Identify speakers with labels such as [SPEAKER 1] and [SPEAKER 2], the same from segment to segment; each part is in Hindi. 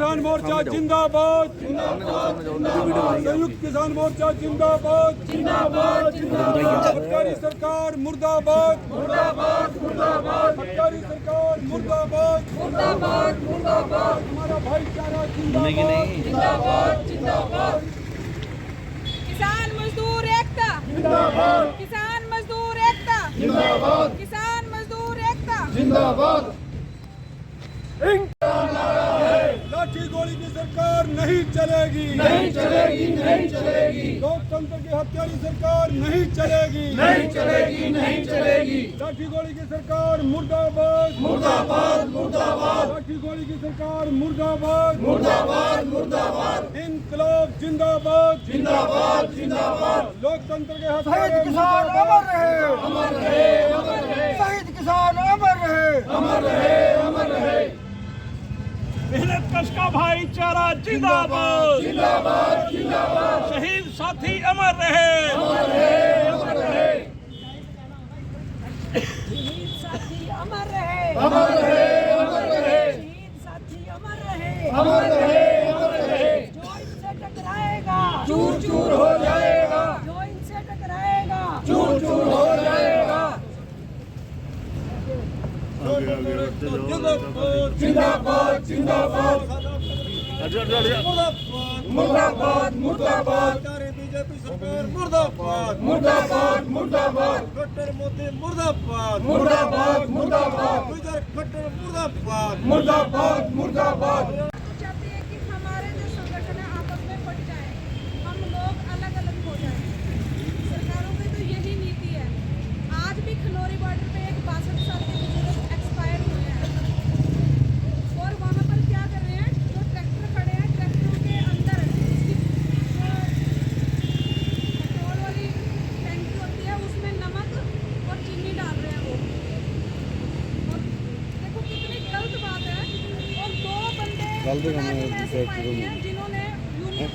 [SPEAKER 1] किसान मोर्चा जिंदाबाद, संयुक्त किसान मोर्चा जिंदाबाद, सरकारी सरकार मुर्दाबाद, सरकारी सरकार मुर्दाबाद, हमारा भाईचारा जिंदाबाद,
[SPEAKER 2] किसान मजदूर एकता, किसान मजदूर एकता, किसान मजदूर एकता
[SPEAKER 1] जिंदाबाद। लाठी गोली की सरकार नहीं चलेगी, लोकतंत्र की हत्यारी सरकार नहीं चलेगी, लाठी गोली की सरकार मुर्दाबाद, लाठी गोली की सरकार मुर्दाबाद, इनकलाब जिंदाबाद, लोकतंत्र के
[SPEAKER 3] शहीद किसान अमर रहे, शहीद किसान अमर रहे,
[SPEAKER 4] मेहनत कश का भाईचारा जिंदाबाद, शहीद साथी अमर रहे,
[SPEAKER 2] शहीद साथी अमर रहे, शहीद साथी अमर रहे, जो इनसे टकराएगा
[SPEAKER 1] चूर चूर हो जाएगा,
[SPEAKER 2] जो इनसे टकराएगा
[SPEAKER 1] चूर चूर हो जाएगा। जिंदाबाद जिंदाबाद मुर्दाबाद, बीजेपी सरकार मुर्दाबाद, कट्टर मोदी मुर्दाबाद, कट्टर मुर्दाबाद।
[SPEAKER 2] चाहते हैं कि हमारे जो संगठन है आपस में फट जाए, हम लोग अलग अलग हो जाए। सरकारों की तो यही नीति है। आज भी खनौरी बॉर्डर पे एक 62 साल के बुजुर्ग एक्सपायर हुए हैं और वहाँ पर क्या कर रहे हैं, जो ट्रैक्टर खड़े हैं ट्रैक्टरों के अंदर पेट्रोल वाली टैंकी होती है उसमें नमक और चीनी डाल रहे हैं वो। और देखो कितनी गलत बात है। और दो बंदे ऐसे पाए हैं जिन्होंने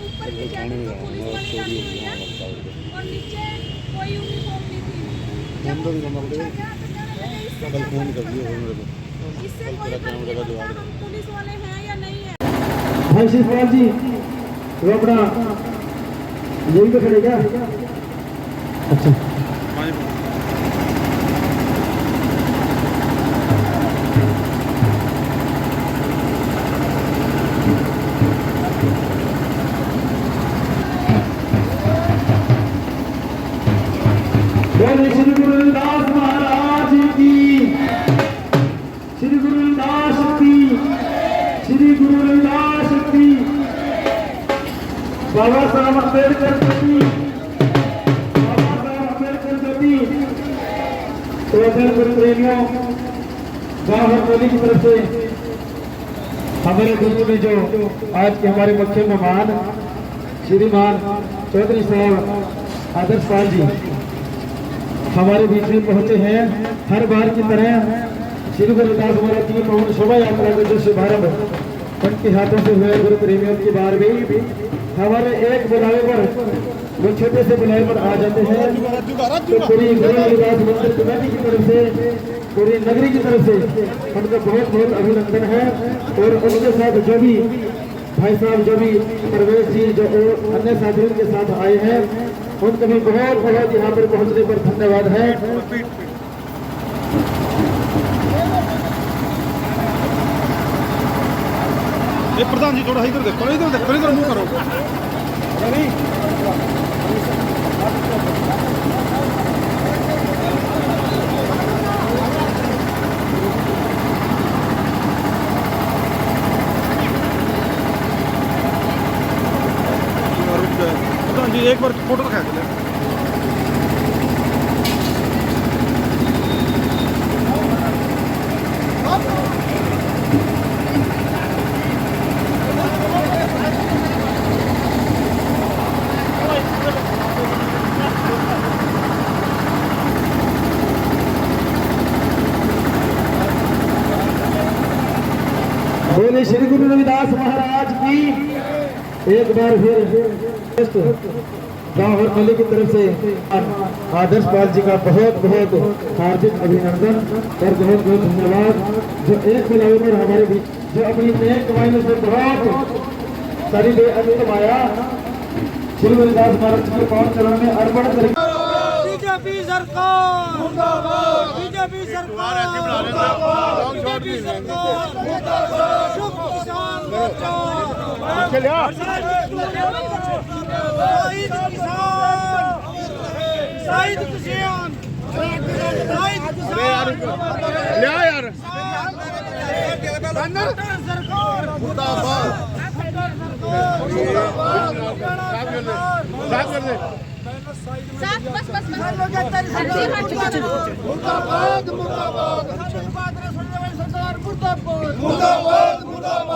[SPEAKER 2] ऊपर की जैकेट तो पुलिस वाली डाली हुई है और नीचे कोई यूनिफॉर्म नहीं थी। जब उनसे पूछा गया तो कहने लगे इससे क्या फर्क पड़ता है? इससे कोई फर्क नहीं पड़ता, हम पुलिस वाले हैं या नहीं है।
[SPEAKER 3] भाई शिवपाल जी वो अपना यही पे खड़े क्या? अच्छा श्री गुरु रविदास महाराज की, श्री गुरु रविदास की, श्री गुरु रविदास की, बाबा साहब अम्बेडकर की, बाबा साहब अम्बेडकर की। तो गुरु प्रेमियों, गाँव हरदोली की तरफ से हमारे गुरु ने जो आज के हमारे मुख्य मेहमान श्रीमान चौधरी साहब आदर्श पाल जी हमारे बीच में पहुंचे हैं। हर बार की तरह श्री गुरु रविदास महाराज की पवन शोभा यात्रा का जो शुभारंभ उनके हाथों से हुए गुरु प्रेमियों की बार भी हमारे एक बुलावे पर वो छोटे से बुलावे पर आ जाते हैं। तो पूरी गुरु रविदास मंदिर कमेटी की तरफ से, पूरी नगरी की तरफ से उनका बहुत बहुत अभिनंदन है। और उनके साथ जो भी भाई साहब, जो भी प्रवेश जी, जो अन्य साथियों के साथ आए हैं, उनका भी बहुत बहुत यहाँ पर पहुँचने पर धन्यवाद है।
[SPEAKER 1] प्रधान जी थोड़ा इधर देखो, इधर मुंह करो। प्रधान जी एक बार फोटो दिखा के
[SPEAKER 3] बोले श्री गुरु रविदास महाराज की एक बार फिर गांव और मेले की तरफ से आदर्श पाल जी का बहुत बहुत हार्दिक अभिनंदन और बहुत बहुत धन्यवाद। जो एक किलोमीटर हमारे बीच जो अपनी नेक कमाई से बहुत सारी बेअदब आया श्री हरिदास महाराज के पावन चरण में अर्पण करेंगे।
[SPEAKER 1] बीजेपी सरकार मुर्दाबाद, बीजेपी सरकार मुर्दाबाद, बीजेपी सरकार मुर्दाबाद, शुभ किसान मोर्चा, शहीद किसान, शहीद किसान, यार सरकार मुर्दाबाद,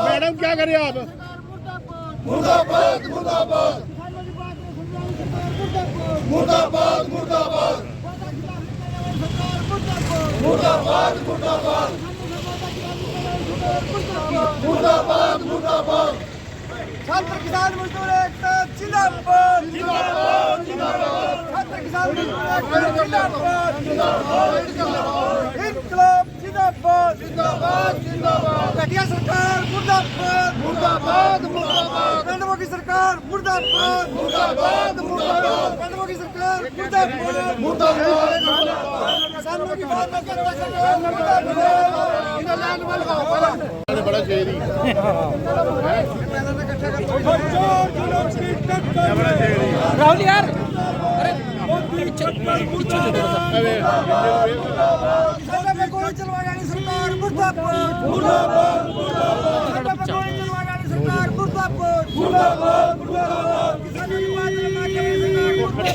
[SPEAKER 5] मैडम क्या करें आप?
[SPEAKER 1] मुर्दाबाद मुर्दाबाद मुर्दाबाद मुर्दाबाद मुर्दाबाद मुर्दाबाद मुर्दाबाद छात्र किसान मजदूर एकता जिंदाबाद जिंदाबाद जिंदाबाद छात्र किसान मजदूर एकता जिंदाबाद जिंदाबाद इनकलाब जिंदाबाद जिंदाबाद जिंदाबाद घटिया सरकार मुर्दाबाद मुर्दाबाद मुर्दाबाद केंद्र की सरकार मुर्दाबाद मुर्दाबाद मुर्दाबाद केंद्र की सरकार मुर्दाबाद मुर्दाबाद किसानों की बात में करता सरकार मुर्दाबाद इन लाइन वाला
[SPEAKER 5] बड़ा शेर ही
[SPEAKER 4] राहुल यार
[SPEAKER 1] गोली चलवाने वाली सरकार मुर्दाबाद मुर्दाबाद मुर्दाबाद गोली चलवाने वाली सरकार मुर्दाबाद मुर्दाबाद मुर्दाबाद किसानों की बात में मुर्दाबाद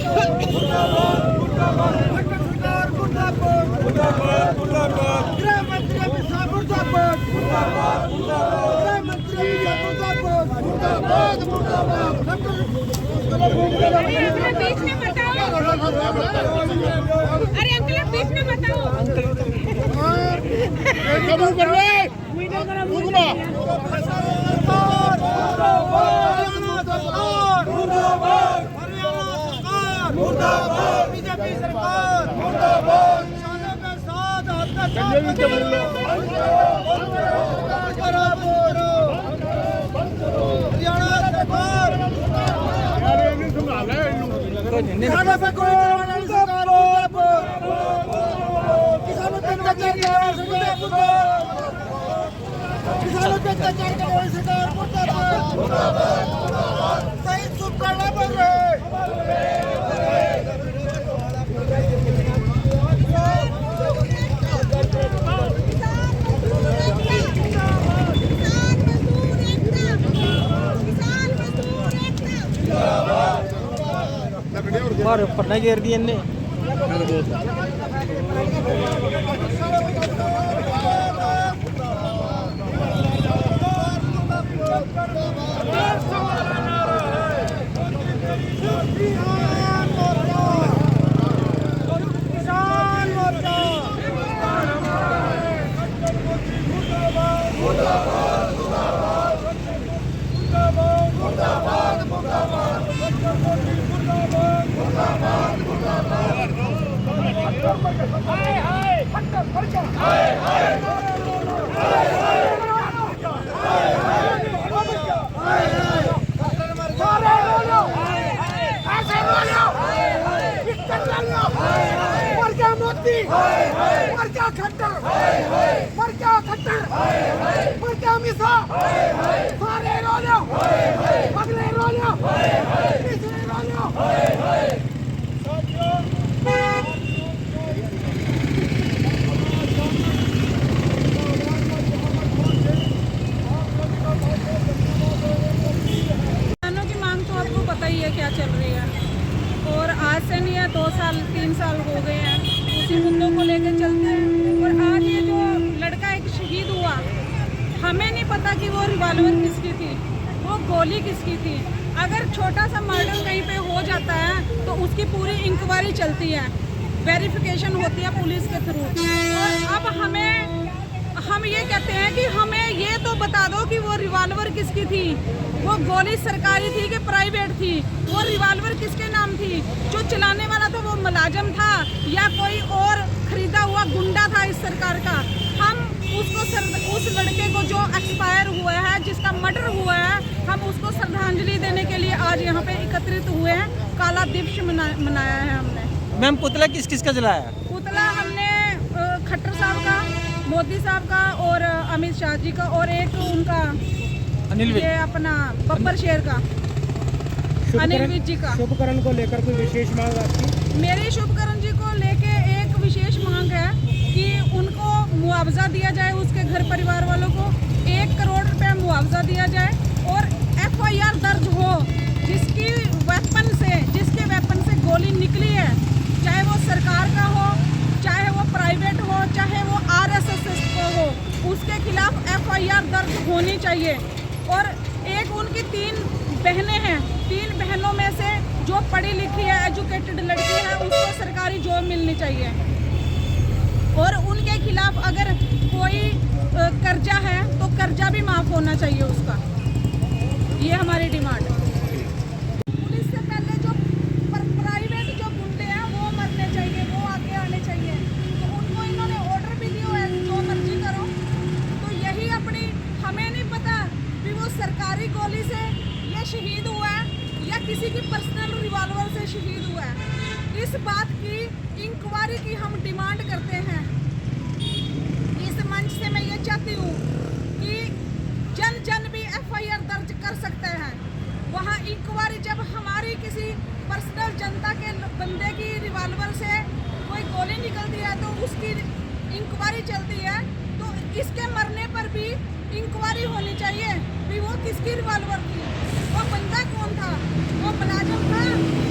[SPEAKER 1] मुर्दाबाद सरकार मुर्दाबाद मुर्दाबाद मुर्दाबाद गृह मंत्री अमित शाह मुर्दाबाद मुर्दाबाद मुर्दाबाद गृह मंत्री अमित शाह मुर्दाबाद मुर्दाबाद
[SPEAKER 2] अरे बीच में बताओ, अरे अंकल बीच में बताओ।
[SPEAKER 5] कबूल कर ले
[SPEAKER 1] मुर्दाबाद बीजेपी सरकार मुर्दाबाद किसानों के साथ हरियाणा सरकार किसानों पे कोई चलवाने वाली सरकार किसानों पे अत्याचार करने वाली सरकार किसानों पे अत्याचार करने वाली सरकार मुर्दाबाद सही चुप करना पड़ रहा है।
[SPEAKER 4] मार पन्ना घेर दिए इनने
[SPEAKER 2] क्या चल रही है और आज से नहीं है 2 साल 3 साल हो गए हैं उसी मुद्दों को लेकर चलते हैं। और आज ये जो लड़का एक शहीद हुआ, हमें नहीं पता कि वो रिवॉल्वर किसकी थी, वो गोली किसकी थी। अगर छोटा सा मर्डर कहीं पे हो जाता है तो उसकी पूरी इंक्वायरी चलती है, वेरिफिकेशन होती है पुलिस के थ्रू। और अब हम ये कहते हैं कि हमें ये तो बता दो कि वो रिवॉल्वर किसकी थी, वो गोली सरकारी थी कि प्राइवेट थी, वो रिवॉल्वर किसके नाम थी, जो चलाने वाला था वो मुलाजम था या कोई और खरीदा हुआ गुंडा था इस सरकार का। हम उस लड़के को जो एक्सपायर हुआ है, जिसका मर्डर हुआ है, हम उसको श्रद्धांजलि देने के लिए आज यहाँ पे एकत्रित हुए हैं। काला दिवस मनाया है हमने।
[SPEAKER 4] मैम पुतला किस किस का जलाया?
[SPEAKER 2] पुतला हमने खट्टर साहब का, मोदी साहब का और अमित शाह जी का और एक उनका
[SPEAKER 4] अनिल
[SPEAKER 2] ये अपना बब्बर शेर का, अनिल विज जी का।
[SPEAKER 3] शुभकरण को लेकर कोई विशेष मांग आपकी?
[SPEAKER 2] मेरी शुभकरण जी को लेके एक विशेष मांग है कि उनको मुआवजा दिया जाए, उसके घर परिवार वालों को 1 करोड़ रुपए मुआवजा दिया जाए और FIR दर्ज हो जिसके वेपन से गोली निकली है, चाहे वो सरकार का हो, चाहे वो प्राइवेट हो, चाहे वो RSS को हो, उसके खिलाफ FIR दर्ज होनी चाहिए। और एक उनकी 3 बहनें हैं, 3 बहनों में से जो पढ़ी लिखी है, एजुकेटेड लड़की है, उसको सरकारी जॉब मिलनी चाहिए। और उनके खिलाफ अगर कोई कर्जा है तो कर्जा भी माफ़ होना चाहिए उसका। ये हमारी डिमांड है। पुलिस से पहले जो प्राइवेट जो गुंडे हैं वो मरने चाहिए, वो आगे आने चाहिए। तो उनको इन्होंने ऑर्डर भी दिया है जो मर्जी करो। तो यही अपनी, हमें नहीं पता कि वो सरकारी गोली से ये शहीद हुआ है या किसी की पर्सनल रिवॉल्वर से शहीद हुआ है। इस बात की इंक्वायरी की हम डिमांड करते हैं। इस मंच से मैं ये चाहती हूँ कि जन भी FIR दर्ज कर सकते हैं। वहाँ इंक्वायरी, जब हमारी किसी पर्सनल जनता के बंदे की रिवॉल्वर से कोई गोली निकलती है तो उसकी इंक्वायरी चलती है, तो इसके मरने पर भी इंक्वायरी होनी चाहिए कि वो किसकी रिवॉल्वर थी, वो बंदा कौन था, वो मुलाजिम था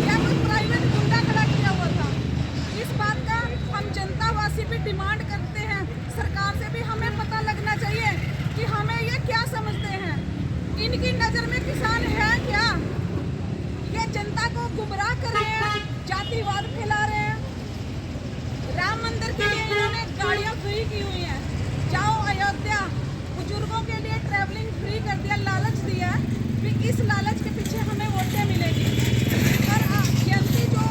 [SPEAKER 2] या कोई प्राइवेट गुंडा खड़ा किया हुआ था। इस बात का हम जनतावासी भी डिमांड करते हैं। सरकार से भी हमें पता लगना चाहिए कि हमें ये क्या समझते हैं, इनकी नज़र में किसान है क्या? ये जनता को गुमराह कर रहे हैं, जातिवाद फैला रहे हैं। राम मंदिर के लिए इन्होंने गाड़ियाँ फ्री की हुई हैं, जाओ अयोध्या, बुजुर्गों के लिए ट्रैवलिंग फ्री कर दिया, लालच दिया है कि इस लालच के पीछे हमें वोटें मिलेगी। और जयंती जो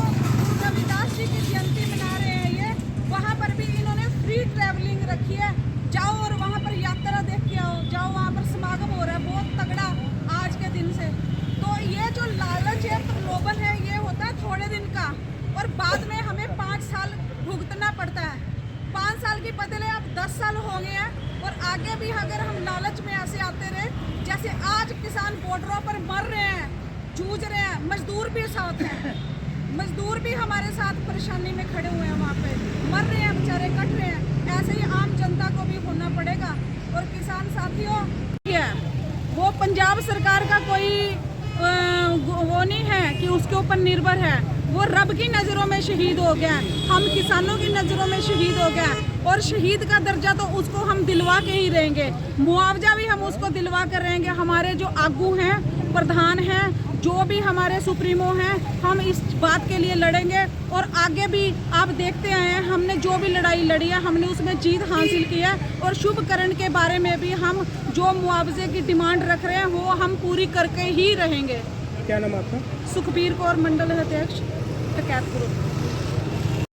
[SPEAKER 2] रविदास जी की जयंती मना रहे हैं, ये वहाँ पर भी इन्होंने फ्री ट्रैवलिंग रखी है, जाओ और वहाँ पर यात्रा देख के आओ, जाओ वहाँ पर समागम हो रहा है बहुत तगड़ा आज के दिन से। तो ये जो लालच है, प्रलोभन है, ये होता है थोड़े दिन का और बाद में हमें 5 साल भुगतना पड़ता है। 5 साल की बदले अब 10 साल हो गए हैं और आगे भी अगर हम लालच में ऐसे आते रहे, जैसे आज किसान बॉर्डरों पर मर रहे हैं, जूझ रहे हैं, मजदूर भी साथ हैं, मजदूर भी हमारे साथ परेशानी में खड़े हुए हैं, वहाँ पे मर रहे हैं बेचारे, कट रहे हैं। ऐसे ही आम जनता को भी होना पड़ेगा। और किसान साथियों, वो पंजाब सरकार का कोई वो नहीं है कि उसके ऊपर निर्भर है, वो रब की नज़रों में शहीद हो गया, हम किसानों की नज़रों में शहीद हो गया। और शहीद का दर्जा तो उसको हम दिलवा के ही रहेंगे, मुआवजा भी हम उसको दिलवा कर रहेंगे। हमारे जो आगू हैं, प्रधान हैं, जो भी हमारे सुप्रीमो हैं, हम इस बात के लिए लड़ेंगे। और आगे भी आप देखते आए हैं, हमने जो भी लड़ाई लड़ी है, हमने उसमें जीत हासिल की है। और शुभकरण के बारे में भी हम जो मुआवजे की डिमांड रख रहे हैं वो हम पूरी करके ही रहेंगे।
[SPEAKER 3] क्या नाम आपका?
[SPEAKER 2] सुखबीर कौर, मंडल अध्यक्ष, टकैत ग्रुप।